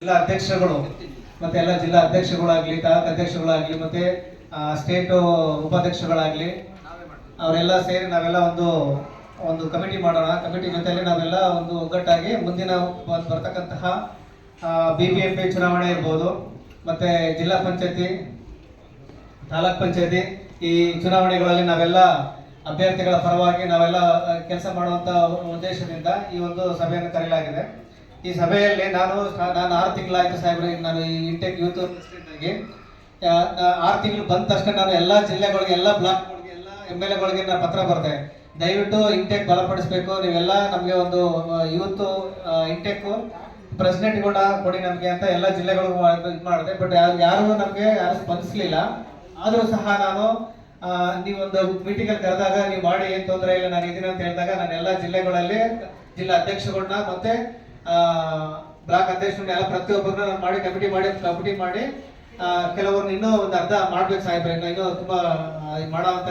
ಜಿಲ್ಲಾ ಅಧ್ಯಕ್ಷರುಗಳು ಮತ್ತೆ ಎಲ್ಲ ಜಿಲ್ಲಾ ಅಧ್ಯಕ್ಷರುಗಳಾಗ್ಲಿ, ತಾಲೂಕು ಅಧ್ಯಕ್ಷರುಗಳಾಗ್ಲಿ, ಮತ್ತೆ ಸ್ಟೇಟ್ ಉಪಾಧ್ಯಕ್ಷರುಗಳಾಗ್ಲಿ, ಅವರೆಲ್ಲ ಸೇರಿ ನಾವೆಲ್ಲ ಒಂದು ಕಮಿಟಿ ಮಾಡೋಣ. ಕಮಿಟಿ ಜೊತೆಯಲ್ಲಿ ನಾವೆಲ್ಲ ಒಂದು ಒಗ್ಗಟ್ಟಾಗಿ ಮುಂದಿನ ಬರ್ತಕ್ಕಂತಹ BBMP ಚುನಾವಣೆ ಇರ್ಬೋದು, ಮತ್ತೆ ಜಿಲ್ಲಾ ಪಂಚಾಯತಿ, ತಾಲೂಕ್ ಪಂಚಾಯತಿ ಈ ಚುನಾವಣೆಗಳಲ್ಲಿ ನಾವೆಲ್ಲ ಅಭ್ಯರ್ಥಿಗಳ ಪರವಾಗಿ ನಾವೆಲ್ಲ ಕೆಲಸ ಮಾಡುವಂತ ಉದ್ದೇಶದಿಂದ ಈ ಒಂದು ಸಭೆಯನ್ನು ಕರೆಯಲಾಗಿದೆ. ಈ ಸಭೆಯಲ್ಲಿ ನಾನು 6 ತಿಂಗಳಾಯ್ತು ಸಾಹೇಬ್ರೆ, ನಾನು ಈ ಇಂಟೆಕ್ ಯೂತ್ ಪ್ರೆಸಿಡೆಂಟ್ ಆಗಿ 6 ತಿಂಗಳು ಬಂದ ತಕ್ಷಣ ನಾನು ಎಲ್ಲ ಜಿಲ್ಲೆಗಳಿಗೆ, ಎಲ್ಲ ಬ್ಲಾಕ್ಗಳಿಗೆ, ಎಲ್ಲ MLA ನಾನು ಪತ್ರ ಬರ್ದೆ, ದಯವಿಟ್ಟು ಇಂಟೆಕ್ ಬಲಪಡಿಸಬೇಕು, ನೀವೆಲ್ಲ ನಮಗೆ ಒಂದು ಯೂತ್ ಇಂಟೆಕ್ ಪ್ರೆಸಿಡೆಂಟ್ಗಳನ್ನ ಕೊಡಿ ನಮಗೆ ಅಂತ ಎಲ್ಲ ಜಿಲ್ಲೆಗಳಿಗೂ ಇದು ಮಾಡಿದೆ. ಬಟ್ ಯಾರು ಸ್ಪಂದಿಸಲಿಲ್ಲ. ಆದರೂ ಸಹ ನಾನು ನೀವೊಂದು ಮೀಟಿಂಗ್ ಅಲ್ಲಿ ಕರೆದಾಗ ನೀವು ಮಾಡಿ ಏನ್ ತೊಂದರೆ ಇಲ್ಲ, ನಾನು ಇದೀನಿ ಅಂತ ಹೇಳಿದಾಗ ನಾನು ಎಲ್ಲ ಜಿಲ್ಲೆಗಳಲ್ಲಿ ಜಿಲ್ಲಾ ಅಧ್ಯಕ್ಷಗಳನ್ನ ಮತ್ತೆ ಬ್ಲಾಕ್ ಅಧ್ಯಕ್ಷರನ್ನ ಎಲ್ಲ ಪ್ರತಿಯೊಬ್ಬರನ್ನ ನಾನು ಮಾಡಿ ಕಮಿಟಿ ಮಾಡಿ ಕೆಲವರನ್ನ ಇನ್ನೂ ಒಂದು ಅರ್ಧ ಮಾಡ್ಬೇಕು ಸಾಹೇಬ್ರೆ. ಇನ್ನೂ ತುಂಬಾ ಮಾಡೋಂತ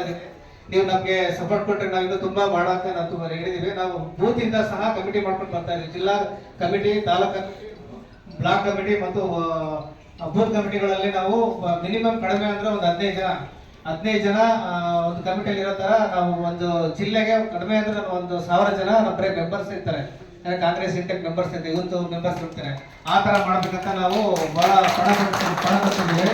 ನೀವು ನಮ್ಗೆ ಸಪೋರ್ಟ್ ಕೊಟ್ಟರೆ ನಾವು ಇನ್ನೂ ತುಂಬಾ ಮಾಡೋಂತ ನಾವು ಹೇಳಿದೀವಿ. ನಾವು ಬೂತ್ ಇಂದ ಸಹ ಕಮಿಟಿ ಮಾಡ್ಕೊಂಡು ಬರ್ತಾ ಇದ್ದೀವಿ. ಜಿಲ್ಲಾ ಕಮಿಟಿ, ತಾಲೂಕು ಕಮಿಟಿ, ಬ್ಲಾಕ್ ಕಮಿಟಿ ಮತ್ತು ಬೂತ್ ಕಮಿಟಿಗಳಲ್ಲಿ ನಾವು ಮಿನಿಮಮ್ ಕಡಿಮೆ ಅಂದ್ರೆ ಒಂದು 15 ಜನ ಒಂದು ಕಮಿಟಿಯಲ್ಲಿ ಇರೋ ತರ ನಾವು ಒಂದು ಜಿಲ್ಲೆಗೆ ಕಡಿಮೆ ಅಂದ್ರೆ ಒಂದು 1000 ಜನ ನಮ್ಮ ಮೆಂಬರ್ಸ್ ಇರ್ತಾರೆ. ಕಾಂಗ್ರೆಸ್ ಇಂಟೆಕ್ ಮೆಂಬರ್ಸ್ ಇರ್ತಾರೆ, ಯೂತ್ ಮೆಂಬರ್ಸ್ ಇರ್ತಾರೆ. ಆ ತರ ಮಾಡ್ಬೇಕಂತ ನಾವು ಬಹಳ ಪಣ ತೊಟ್ಟಿದ್ದೀವಿ.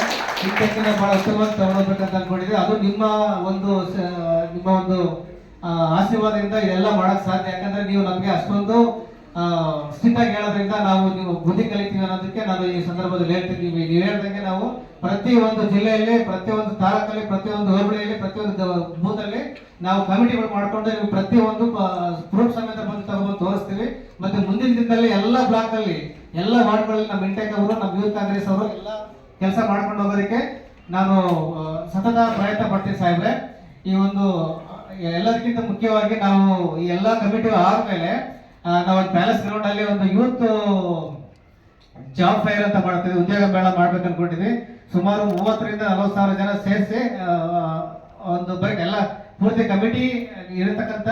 ಇಂಟೆಕ್ನ ಬಹಳ ಉತ್ತಮವಾಗಿ ತಗೊಳ್ಬೇಕಂತ ಅನ್ಕೊಂಡಿದ್ದೀವಿ. ಅದು ನಿಮ್ಮ ಒಂದು ಆಶೀರ್ವಾದದಿಂದ ಇದೆಲ್ಲ ಮಾಡಕ್ ಸಾಧ್ಯ. ಯಾಕಂದ್ರೆ ನೀವು ನಮ್ಗೆ ಅಷ್ಟೊಂದು ಸ್ಟ್ರಿಕ್ಟ್ ಆಗಿ ಹೇಳೋದ್ರಿಂದ ನೀವು ಬುದ್ಧಿ ಕಲಿತೀವಿ ಅನ್ನೋದಕ್ಕೆ ನಾನು ಈ ಸಂದರ್ಭದಲ್ಲಿ ಹೇಳ್ತೀನಿ. ನೀವು ಹೇಳ್ದಂಗೆ ನಾವು ಪ್ರತಿಯೊಂದು ಜಿಲ್ಲೆಯಲ್ಲಿ, ಪ್ರತಿಯೊಂದು ತಾಲೂಕಲ್ಲಿ, ಪ್ರತಿಯೊಂದು ಹೋಬಳಿಯಲ್ಲಿ, ಪ್ರತಿಯೊಂದು ಬೂತ್ ಅಲ್ಲಿ ನಾವು ಕಮಿಟಿಗಳು ಮಾಡ್ಕೊಂಡು ನೀವು ಪ್ರತಿಯೊಂದು ಪ್ರೂಫ್ ಸಮೇತ ಬಂದು ತಗೊಂಡು ತೋರಿಸ್ತೀವಿ. ಮತ್ತೆ ಮುಂದಿನ ದಿನದಲ್ಲಿ ಎಲ್ಲ ಬ್ಲಾಕ್ ಅಲ್ಲಿ, ಎಲ್ಲ ವಾರ್ಡ್ಗಳಲ್ಲಿ ನಮ್ಮ ಇಂಟೆಕ್ ಅವರು, ನಮ್ಮ ಯೂತ್ ಕಾಂಗ್ರೆಸ್ ಅವರು ಎಲ್ಲ ಕೆಲಸ ಮಾಡ್ಕೊಂಡು ಹೋಗೋದಕ್ಕೆ ನಾನು ಸತತ ಪ್ರಯತ್ನ ಪಡ್ತೀನಿ ಸಾಹೇಬ್ರೆ. ಈ ಒಂದು ಎಲ್ಲದಕ್ಕಿಂತ ಮುಖ್ಯವಾಗಿ ನಾವು ಈ ಎಲ್ಲ ಕಮಿಟಿ ಆದ್ಮೇಲೆ ನಾವೊಂದು ಪ್ಯಾಲೇಸ್ ಗ್ರೌಂಡ್ ಅಲ್ಲಿ ಒಂದು ಯೂತ್ ಜಾಬ್ ಫೈರ್ ಅಂತ ಮಾಡ್ತೀವಿ, ಉದ್ಯೋಗ ಮೇಳ ಮಾಡ್ಬೇಕು ಅನ್ಕೊಂಡಿದ್ವಿ. ಸುಮಾರು 30 ರಿಂದ 40 ಸಾವಿರ ಜನ ಸೇರಿಸಿ ಒಂದು ಬರೀ ಎಲ್ಲ ಪೂರ್ತಿ ಕಮಿಟಿ ಇರತಕ್ಕಂತ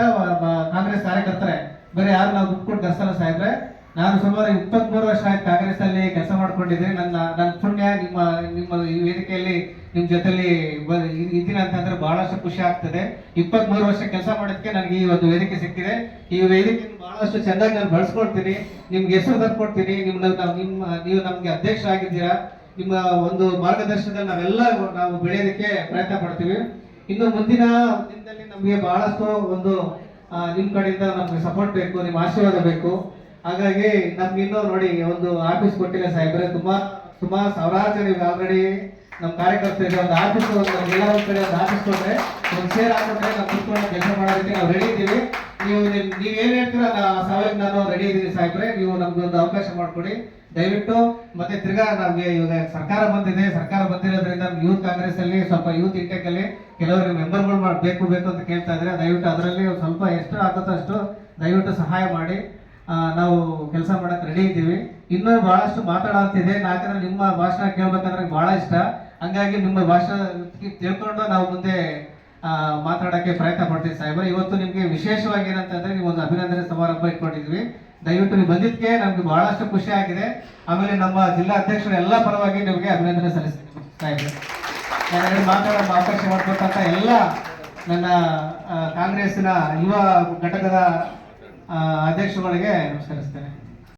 ಕಾಂಗ್ರೆಸ್ ಕಾರ್ಯಕರ್ತರೆ, ಬೇರೆ ಯಾರು ನಾವು ದುಡ್ಡು ಕೊಟ್ಟು ಕರ್ಸಲ್ಲ ಸಾಹೇಬ್ರೆ. ನಾನು ಸುಮಾರು 23 ವರ್ಷ ಆಯ್ತು ಕಾಂಗ್ರೆಸ್ ಅಲ್ಲಿ ಕೆಲಸ ಮಾಡ್ಕೊಂಡಿದ್ದೀನಿ. ನನ್ನ ಪುಣ್ಯ ನಿಮ್ಮ ಈ ವೇದಿಕೆಯಲ್ಲಿ ನಿಮ್ ಜೊತೆಲಿ ಇದ್ದೀನಿ ಅಂತಂದ್ರೆ ಬಹಳಷ್ಟು ಖುಷಿ ಆಗ್ತದೆ. 23 ವರ್ಷ ಕೆಲಸ ಮಾಡೋದಕ್ಕೆ ನನಗೆ ಈ ಒಂದು ವೇದಿಕೆ ಸಿಕ್ಕಿದೆ. ಈ ವೇದಿಕೆ ಬಹಳಷ್ಟು ಚೆನ್ನಾಗಿ ನಾನು ಬಳಸ್ಕೊಳ್ತೀನಿ, ನಿಮ್ಗೆ ಹೆಸರು ತಂದ್ಕೊಡ್ತೀನಿ. ನೀವು ನಮ್ಗೆ ಅಧ್ಯಕ್ಷ ಆಗಿದ್ದೀರಾ. ನಿಮ್ಮ ಒಂದು ಮಾರ್ಗದರ್ಶನದಲ್ಲಿ ನಾವು ಬೆಳೆಯೋದಕ್ಕೆ ಪ್ರಯತ್ನ ಪಡ್ತೀವಿ. ಇನ್ನು ಮುಂದಿನ ದಿನದಲ್ಲಿ ನಮಗೆ ಬಹಳಷ್ಟು ನಿಮ್ ಕಡೆಯಿಂದ ನಮ್ಗೆ ಸಪೋರ್ಟ್ ಬೇಕು, ನಿಮ್ಮ ಆಶೀರ್ವಾದ ಬೇಕು. ಹಾಗಾಗಿ ನಮ್ಗೆ ಇನ್ನೂ ನೋಡಿ ಒಂದು ಆಫೀಸ್ ಕೊಟ್ಟಿಲ್ಲ ಸಾಹೇಬ್ರೆ. ಸುಮಾರು ಸಾವಿರಾರು ಜನ ಆಲ್ರೆಡಿ ನಮ್ಮ ಕಾರ್ಯಕರ್ತರಿಗೆ ಒಂದು ಆಫೀಸ್, ಎಲ್ಲ ಒಂದ್ ಕಡೆ ಒಂದು ಆಫೀಸ್ ಕೊಟ್ರೆ, ಒಂದು ಶೇರ್ ಹಾಕೊಂಡ್ರೆ ನಾವು ಕುತ್ಕೊಂಡು ಕೆಲಸ ಮಾಡೋದಕ್ಕೆ ನಾವು ರೆಡಿ ಇದ್ದೀವಿ. ನೀವೇನ್ ಹೇಳ್ತೀರ ಸಾವಿರ ನಾನು ರೆಡಿ ಇದ್ದೀನಿ ಸಾಹೇಬ್ರೆ. ನೀವು ನಮ್ಗೆ ಒಂದು ಅವಕಾಶ ಮಾಡ್ಕೊಡಿ ದಯವಿಟ್ಟು. ಮತ್ತೆ ತಿರ್ಗಾ ನಮ್ಗೆ ಇವಾಗ ಸರ್ಕಾರ ಬಂದಿದೆ. ಸರ್ಕಾರ ಬಂದಿರೋದ್ರಿಂದ ಯೂತ್ ಕಾಂಗ್ರೆಸ್ ಅಲ್ಲಿ ಸ್ವಲ್ಪ ಯೂತ್ ಇಂಟೆಕ್ ಅಲ್ಲಿ ಕೆಲವರು ಮೆಂಬರ್ಗಳು ಬೇಕು ಅಂತ ಕೇಳ್ತಾ ಇದ್ರೆ, ದಯವಿಟ್ಟು ಅದರಲ್ಲಿ ಸ್ವಲ್ಪ ಎಷ್ಟು ಆಗುತ್ತೋ ಅಷ್ಟು ದಯವಿಟ್ಟು ಸಹಾಯ ಮಾಡಿ. ನಾವು ಕೆಲಸ ಮಾಡಕ್ ರೆಡಿ ಇದ್ದೀವಿ. ಇನ್ನೂ ಬಹಳಷ್ಟು ಮಾತಾಡೋಂತಿದೆ, ಯಾಕಂದ್ರೆ ನಿಮ್ಮ ಭಾಷಣ ಕೇಳ್ಬೇಕಂದ್ರೆ ಬಹಳ ಇಷ್ಟ. ಹಂಗಾಗಿ ನಿಮ್ಮ ಭಾಷಣ ತಿಳ್ಕೊಂಡು ನಾವು ಮುಂದೆ ಮಾತಾಡಕ್ಕೆ ಪ್ರಯತ್ನ ಪಡ್ತೀವಿ ಸಾಹೇಬ್ರೆ. ಇವತ್ತು ನಿಮ್ಗೆ ವಿಶೇಷವಾಗಿ ಏನಂತಂದ್ರೆ ನೀವು ಒಂದು ಅಭಿನಂದನೆ ಸಮಾರಂಭ ಇಟ್ಕೊಂಡಿದ್ವಿ. ದಯವಿಟ್ಟು ನೀವು ಬಂದಿದ್ದಕ್ಕೆ ನಮ್ಗೆ ಬಹಳಷ್ಟು ಖುಷಿ ಆಗಿದೆ. ಆಮೇಲೆ ನಮ್ಮ ಜಿಲ್ಲಾ ಅಧ್ಯಕ್ಷರು ಎಲ್ಲ ಪರವಾಗಿ ನಿಮಗೆ ಅಭಿನಂದನೆ ಸಲ್ಲಿಸ್ತೀನಿ ಸಾಹೇಬ್ರೆ. ನಾನು ಮಾತಾಡೋ ಅವಕಾಶ ಮಾಡ್ಕೊಟ್ಟಂತ ಎಲ್ಲ ನನ್ನ ಕಾಂಗ್ರೆಸ್ಸಿನ ಯುವ ಘಟಕದ ಅಧ್ಯಕ್ಷರುಗಳಿಗೆ ನಮಸ್ಕರಿಸ್ತೇನೆ.